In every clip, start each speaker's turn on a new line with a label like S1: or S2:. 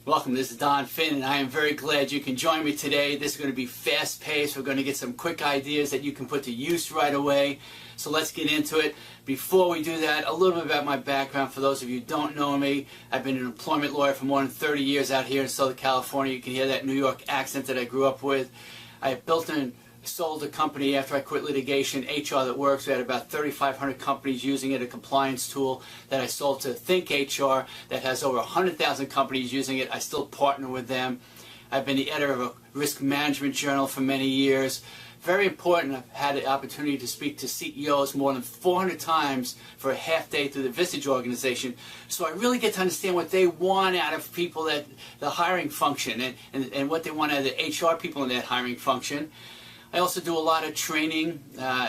S1: Welcome, this is Don Finn, and I am very glad you can join me today. This is going to be fast-paced. We're going to get some quick ideas that you can put to use right away. So let's get into it. Before we do that, a little bit about my background for those of you who don't know me. I've been an employment lawyer for more than 30 years out here in Southern California. You can hear that New York accent that I grew up with. I built and sold a company after I quit litigation, HR That Works. We had about 3,500 companies using it, a compliance tool that I sold to Think HR that has over 100,000 companies using it. I still partner with them. I've been the editor of a risk management journal for many years. Very important, I've had the opportunity to speak to CEOs more than 400 times for a half day through the Vistage organization. So I really get to understand what they want out of people, that the hiring function, and what they want out of the HR people in that hiring function. I also do a lot of training,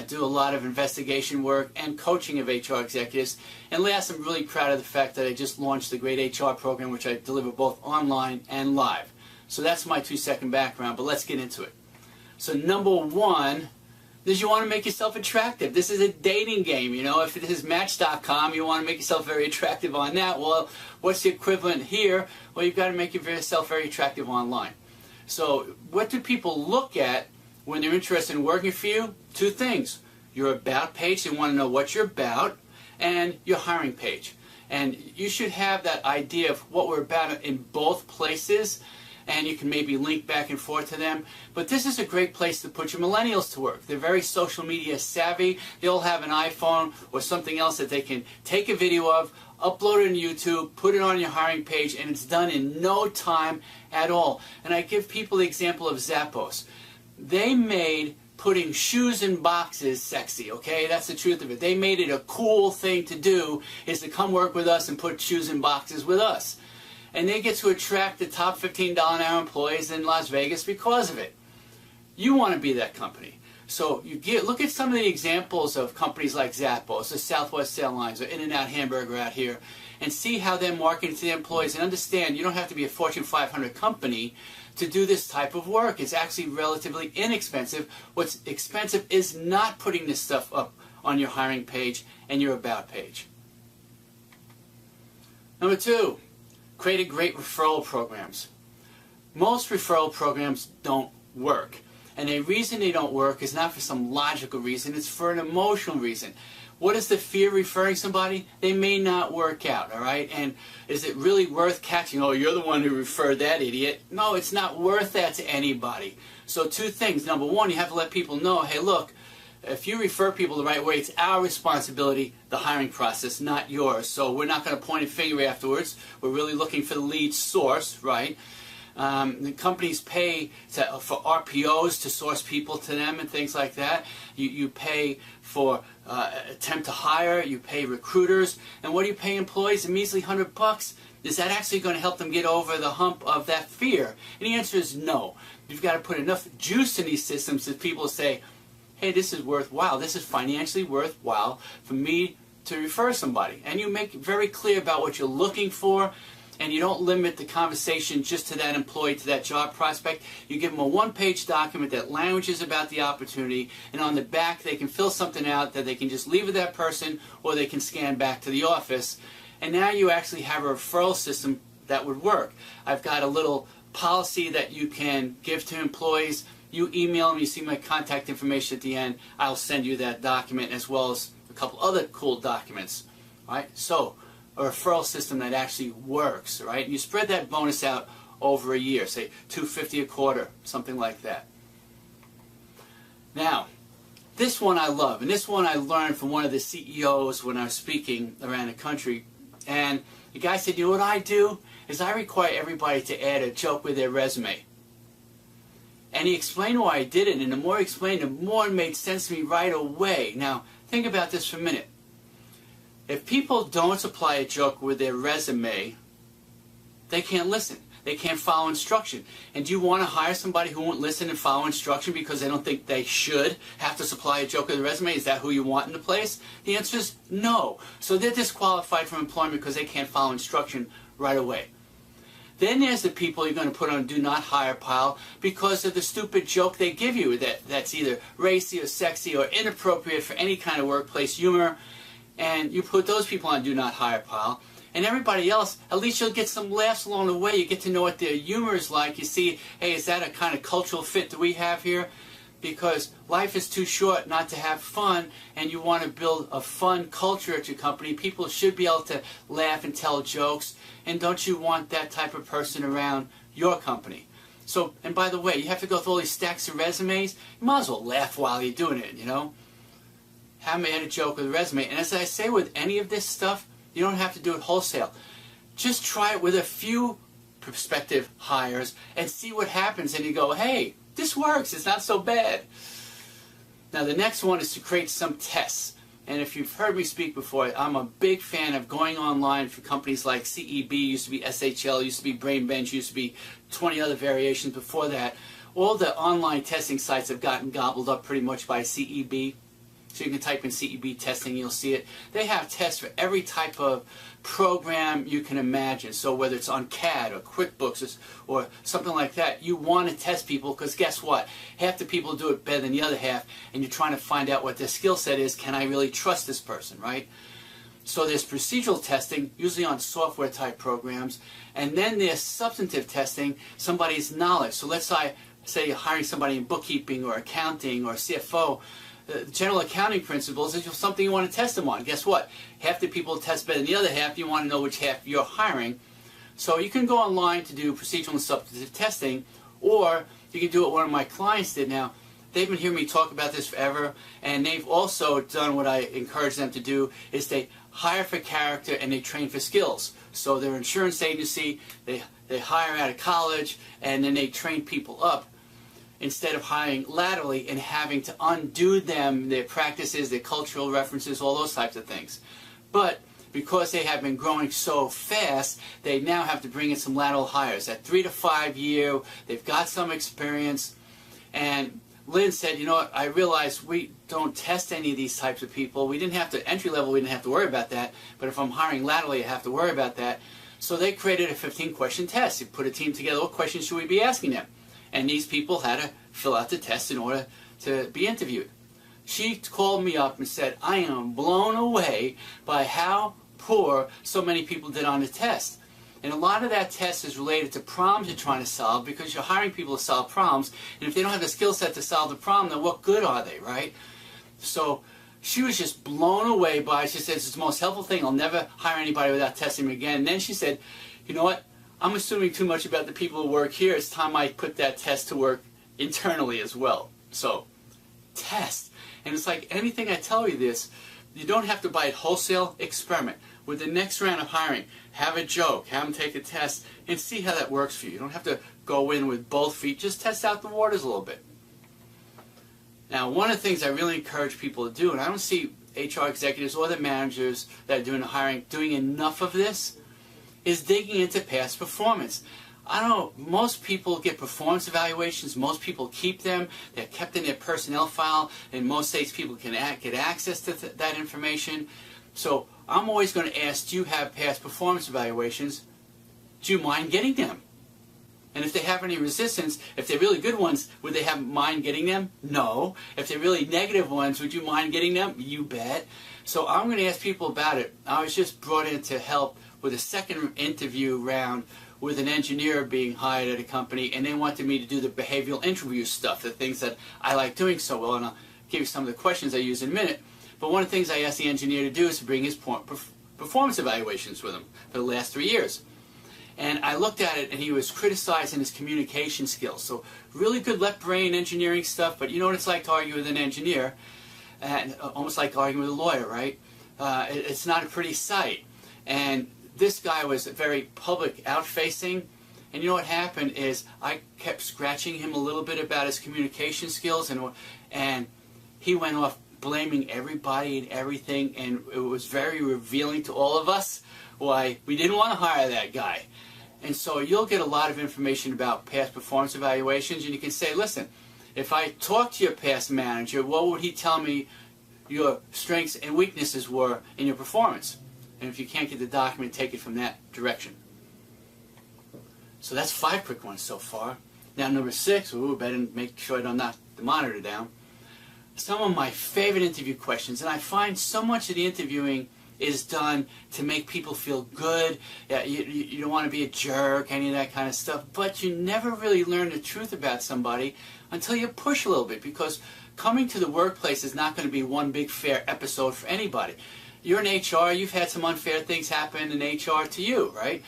S1: do a lot of investigation work and coaching of HR executives. And last, I'm really proud of the fact that I just launched the Great HR program, which I deliver both online and live. So that's my 2-second background, but let's get into it. So number one is you want to make yourself attractive. This is a dating game, you know. If this is Match.com, you want to make yourself very attractive on that. Well, what's the equivalent here? Well, you've got to make yourself very attractive online. So what do people look at when they're interested in working for you? Two things. Your about page, they want to know what you're about, and your hiring page. And you should have that idea of what we're about in both places, and you can maybe link back and forth to them. But this is a great place to put your millennials to work. They're very social media savvy. They'll have an iPhone or something else that they can take a video of, upload it on YouTube, put it on your hiring page, and it's done in no time at all. And I give people the example of Zappos. They made putting shoes in boxes sexy, okay? That's the truth of it. They made it a cool thing to do, is to come work with us and put shoes in boxes with us. And they get to attract the top $15 an hour employees in Las Vegas because of it. You want to be that company. So look at some of the examples of companies like Zappos, the Southwest Airlines, or In-N-Out Hamburger out here, and see how they're marketing to their employees. And understand, you don't have to be a Fortune 500 company to do this type of work. It's actually relatively inexpensive. What's expensive is not putting this stuff up on your hiring page and your about page. Number two, create great referral programs. Most referral programs don't work. And the reason they don't work is not for some logical reason, it's for an emotional reason. What is the fear of referring somebody? They may not work out, all right? And is it really worth catching? Oh, you're the one who referred that idiot. No, it's not worth that to anybody. So two things. Number one, you have to let people know, hey, look, if you refer people the right way, it's our responsibility, the hiring process, not yours. So we're not going to point a finger afterwards. We're really looking for the lead source, right? The companies pay for RPOs to source people to them and things like that. You pay for attempt to hire, you pay recruiters, and what do you pay employees? A measly $100. Is that actually going to help them get over the hump of that fear? And the answer is no. You've got to put enough juice in these systems that people say, hey, this is worthwhile. This is financially worthwhile for me to refer somebody. And you make it very clear about what you're looking for, and you don't limit the conversation just to that employee, to that job prospect. You give them a one-page document that languages about the opportunity, and on the back they can fill something out that they can just leave with that person, or they can scan back to the office. And now you actually have a referral system that would work. I've got a little policy that you can give to employees. You email them, you see my contact information at the end. I'll send you that document as well as a couple other cool documents. All right? So, a referral system that actually works, right? And you spread that bonus out over a year, say $250 a quarter, something like that. Now, this one I love, and this one I learned from one of the CEOs when I was speaking around the country. And the guy said, you know what I do? Is I require everybody to add a joke with their resume. And he explained why I did it, and the more he explained, the more it made sense to me right away. Now, think about this for a minute. If people don't supply a joke with their resume, they can't listen. They can't follow instruction. And do you want to hire somebody who won't listen and follow instruction because they don't think they should have to supply a joke with a resume? Is that who you want in the place? The answer is no. So they're disqualified from employment because they can't follow instruction right away. Then there's the people you're going to put on a do not hire pile because of the stupid joke they give you that's either racy or sexy or inappropriate for any kind of workplace humor. And you put those people on do not hire pile. And everybody else, at least you'll get some laughs along the way. You get to know what their humor is like. You see, hey, is that a kind of cultural fit that we have here? Because life is too short not to have fun, and you want to build a fun culture at your company. People should be able to laugh and tell jokes, and don't you want that type of person around your company? So, and by the way, you have to go through all these stacks of resumes. You might as well laugh while you're doing it, you know? Have me add a joke with a resume. And as I say with any of this stuff, you don't have to do it wholesale. Just try it with a few prospective hires and see what happens, and you go, hey, this works, it's not so bad. Now the next one is to create some tests. And if you've heard me speak before, I'm a big fan of going online for companies like CEB, used to be SHL, used to be BrainBench, used to be 20 other variations before that. All the online testing sites have gotten gobbled up pretty much by CEB. So you can type in CEB testing, you'll see it. They have tests for every type of program you can imagine. So whether it's on CAD or QuickBooks or something like that, you want to test people, because guess what? Half the people do it better than the other half, and you're trying to find out what their skill set is. Can I really trust this person, right? So there's procedural testing, usually on software type programs, and then there's substantive testing, somebody's knowledge. So let's say you're hiring somebody in bookkeeping or accounting or CFO. The general accounting principles is something you want to test them on. Guess what? Half the people test better than the other half. You want to know which half you're hiring. So you can go online to do procedural and substantive testing, or you can do what one of my clients did. Now, they've been hearing me talk about this forever, and they've also done what I encourage them to do, is they hire for character and they train for skills. So they're an insurance agency, they hire out of college, and then they train people up, instead of hiring laterally and having to undo them, their practices, their cultural references, all those types of things. But because they have been growing so fast, they now have to bring in some lateral hires. At 3 to 5 year, they've got some experience. And Lynn said, you know what, I realized we don't test any of these types of people. We didn't have to, entry level, we didn't have to worry about that. But if I'm hiring laterally, I have to worry about that. So they created a 15-question test. You put a team together, what questions should we be asking them? And these people had to fill out the test in order to be interviewed. She called me up and said, I am blown away by how poor so many people did on the test. And a lot of that test is related to problems you're trying to solve, because you're hiring people to solve problems. And if they don't have the skill set to solve the problem, then what good are they, right? So she was just blown away by it. She said, it's the most helpful thing. I'll never hire anybody without testing them again. And then she said, you know what? I'm assuming too much about the people who work here. It's time I put that test to work internally as well. So, test. And it's like anything I tell you this, you don't have to buy it wholesale. Experiment. With the next round of hiring, have a joke, have them take a test, and see how that works for you. You don't have to go in with both feet. Just test out the waters a little bit. Now, one of the things I really encourage people to do, and I don't see HR executives or the managers that are doing the hiring doing enough of this, is digging into past performance. I don't know, most people get performance evaluations, most people keep them, they're kept in their personnel file, and most states people can get access to that information. So I'm always going to ask, do you have past performance evaluations? Do you mind getting them? And if they have any resistance, if they're really good ones, would they mind getting them? No. If they're really negative ones, would you mind getting them? You bet. So I'm going to ask people about it. I was just brought in to help with a second interview round with an engineer being hired at a company, and they wanted me to do the behavioral interview stuff, the things that I like doing so well, and I'll give you some of the questions I use in a minute. But one of the things I asked the engineer to do is to bring his performance evaluations with him for the last 3 years. And I looked at it, and he was criticizing his communication skills. So really good left-brain engineering stuff, but you know what it's like to argue with an engineer, and almost like arguing with a lawyer, right? It's not a pretty sight. And this guy was very public, out-facing, and you know what happened is I kept scratching him a little bit about his communication skills, and he went off blaming everybody and everything, and it was very revealing to all of us why we didn't want to hire that guy. And so you'll get a lot of information about past performance evaluations, and you can say, listen, if I talk to your past manager, what would he tell me your strengths and weaknesses were in your performance? And if you can't get the document, take it from that direction. So that's 5 quick ones so far. Now number 6, better make sure I don't knock the monitor down. Some of my favorite interview questions, and I find so much of the interviewing is done to make people feel good. Yeah, you don't want to be a jerk, any of that kind of stuff, but you never really learn the truth about somebody until you push a little bit, because coming to the workplace is not going to be one big fair episode for anybody. You're in HR, you've had some unfair things happen in HR to you, right?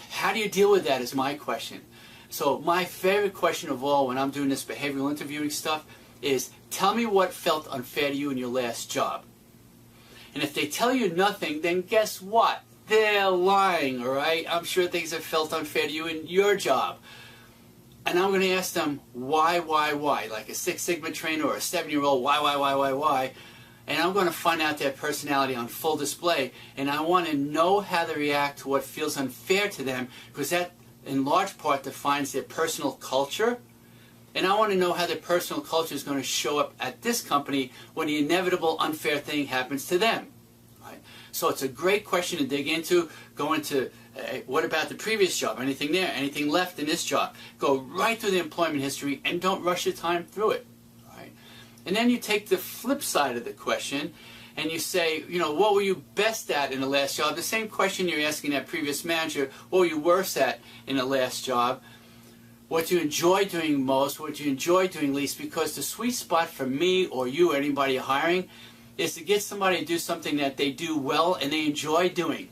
S1: How do you deal with that is my question. So my favorite question of all when I'm doing this behavioral interviewing stuff is, tell me what felt unfair to you in your last job. And if they tell you nothing, then guess what? They're lying, all right? I'm sure things have felt unfair to you in your job. And I'm going to ask them why, like a Six Sigma trainer or a 7-year-old, why? And I'm going to find out their personality on full display. And I want to know how they react to what feels unfair to them, because that, in large part, defines their personal culture. And I want to know how their personal culture is going to show up at this company when the inevitable unfair thing happens to them. Right? So it's a great question to dig into. Go into, what about the previous job? Anything there? Anything left in this job? Go right through the employment history and don't rush your time through it. Right? And then you take the flip side of the question and you say, you know, what were you best at in the last job? The same question you're asking that previous manager, what were you worse at in the last job? What you enjoy doing most, what you enjoy doing least, because the sweet spot for me or you or anybody you're hiring is to get somebody to do something that they do well and they enjoy doing.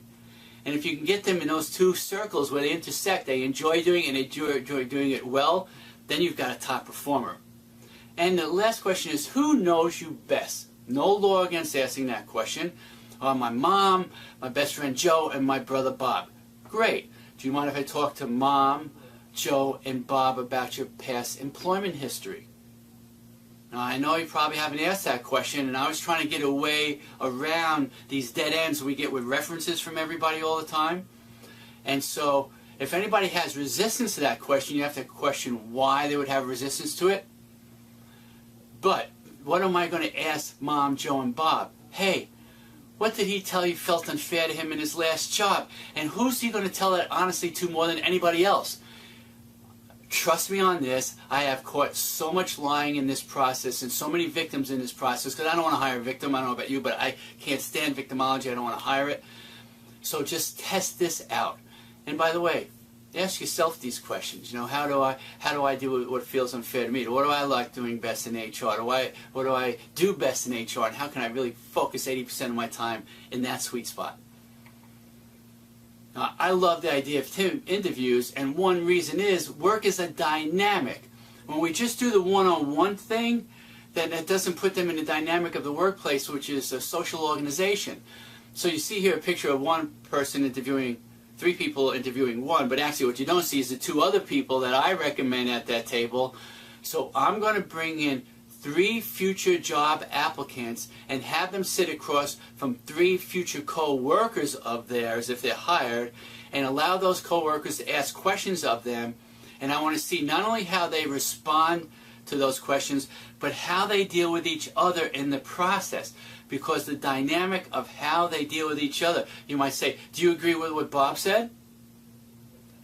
S1: And if you can get them in those two circles where they intersect, they enjoy doing and they enjoy doing it well, then you've got a top performer. And the last question is, who knows you best? No law against asking that question. My mom, my best friend Joe, and my brother Bob. Great. Do you mind if I talk to Mom, Joe, and Bob about your past employment history? Now, I know you probably haven't asked that question, and I was trying to get away around these dead ends we get with references from everybody all the time. And so, if anybody has resistance to that question, you have to question why they would have resistance to it. But what am I going to ask Mom, Joe, and Bob? Hey, what did he tell you felt unfair to him in his last job? And who's he going to tell that honestly to more than anybody else? Trust me on this, I have caught so much lying in this process and so many victims in this process, because I don't want to hire a victim. I don't know about you, but I can't stand victimology. I don't want to hire it. So just test this out. And by the way, ask yourself these questions. You know, how do I deal with what feels unfair to me? What do I like doing best in HR? What do I do best in HR? And how can I really focus 80% of my time in that sweet spot? Now, I love the idea of interviews, and one reason is work is a dynamic. When we just do the one-on-one thing, then it doesn't put them in the dynamic of the workplace, which is a social organization. So you see here a picture of one person interviewing, 3 people interviewing one, but actually what you don't see is the 2 other people that I recommend at that table. So I'm going to bring in 3 future job applicants and have them sit across from 3 future co-workers of theirs if they're hired, and allow those co-workers to ask questions of them. And I want to see not only how they respond to those questions, but how they deal with each other in the process. Because the dynamic of how they deal with each other, you might say, do you agree with what Bob said?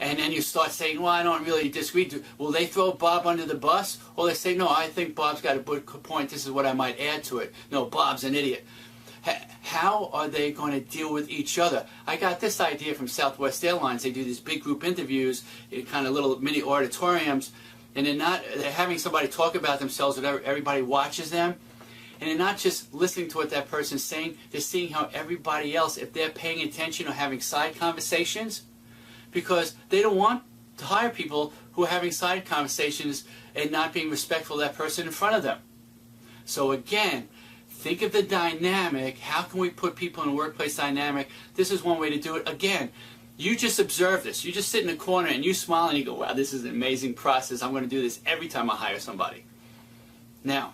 S1: And then you start saying, well, I don't really disagree. Will they throw Bob under the bus? Or they say, no, I think Bob's got a good point. This is what I might add to it. No, Bob's an idiot. How are they going to deal with each other? I got this idea from Southwest Airlines. They do these big group interviews in kind of little mini auditoriums. And they're having somebody talk about themselves, and everybody watches them. And they're not just listening to what that person's saying. They're seeing how everybody else, if they're paying attention or having side conversations, because they don't want to hire people who are having side conversations and not being respectful of that person in front of them. So again, think of the dynamic. How can we put people in a workplace dynamic? This is one way to do it. Again, you just observe this. You just sit in a corner and you smile and you go, wow, this is an amazing process. I'm going to do this every time I hire somebody. Now,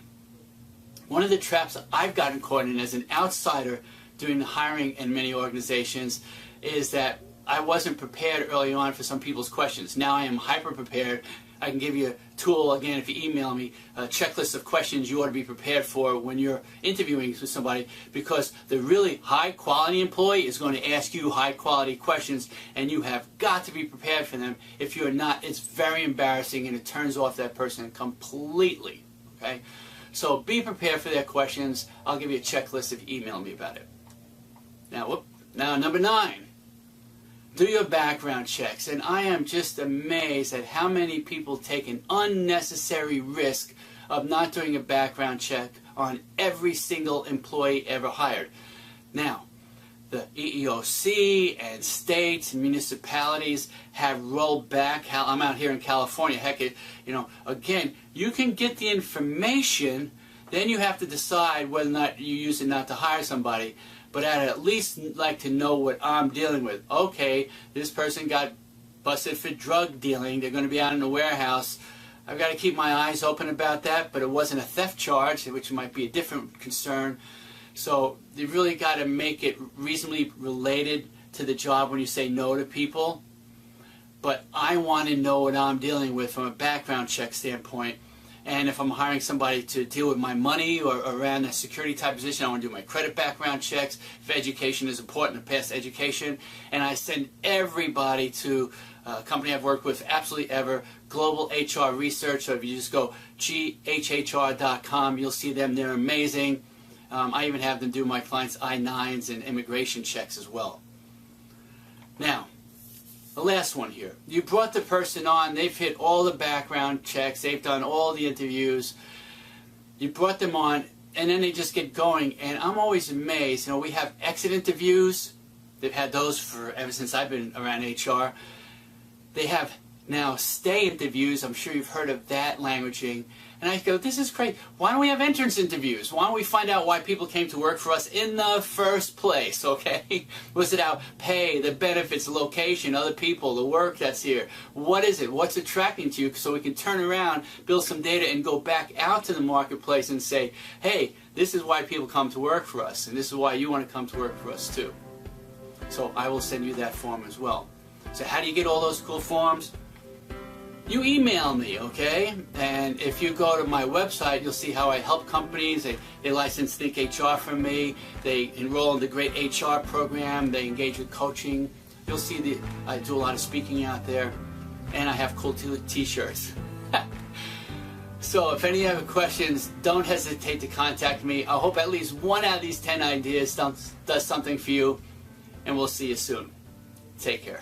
S1: one of the traps I've gotten caught in as an outsider doing the hiring in many organizations is that I wasn't prepared early on for some people's questions. Now I am hyper prepared. I can give you a tool, again, if you email me, a checklist of questions you ought to be prepared for when you're interviewing with somebody, because the really high quality employee is going to ask you high quality questions, and you have got to be prepared for them. If you're not, it's very embarrassing and it turns off that person completely. Okay? So be prepared for their questions. I'll give you a checklist if you email me about it. Now number 9, do your background checks. And I am just amazed at how many people take an unnecessary risk of not doing a background check on every single employee ever hired. Now, the EEOC and states and municipalities have rolled back. I'm out here in California. Heck, again, you can get the information, then you have to decide whether or not you use it not to hire somebody. But I'd at least like to know what I'm dealing with. Okay, this person got busted for drug dealing. They're going to be out in the warehouse. I've got to keep my eyes open about that, but it wasn't a theft charge, which might be a different concern. So you really got to make it reasonably related to the job when you say no to people. But I want to know what I'm dealing with from a background check standpoint. And if I'm hiring somebody to deal with my money or around a security type position, I want to do my credit background checks. If education is important, to pass education. And I send everybody to a company I've worked with absolutely ever, Global HR Research. So if you just go ghhr.com, you'll see them. They're amazing. I even have them do my clients' I-9s and immigration checks as well. Now, the last one here. You brought the person on, they've hit all the background checks, they've done all the interviews, you brought them on, and then they just get going, and I'm always amazed. We have exit interviews, they've had those ever since I've been around HR. They have now stay interviews, I'm sure you've heard of that languaging. And I go, this is great. Why don't we have entrance interviews? Why don't we find out why people came to work for us in the first place, okay? Was it our pay, the benefits, the location, other people, the work that's here? What is it? What's attracting to you? So we can turn around, build some data, and go back out to the marketplace and say, hey, this is why people come to work for us, and this is why you want to come to work for us too. So I will send you that form as well. So how do you get all those cool forms? You email me, okay? And if you go to my website, you'll see how I help companies. They license Think HR from me. They enroll in the Great HR program. They engage with coaching. You'll see I do a lot of speaking out there. And I have cool t-shirts. So if any other questions, don't hesitate to contact me. I hope at least one out of these 10 ideas does something for you. And we'll see you soon. Take care.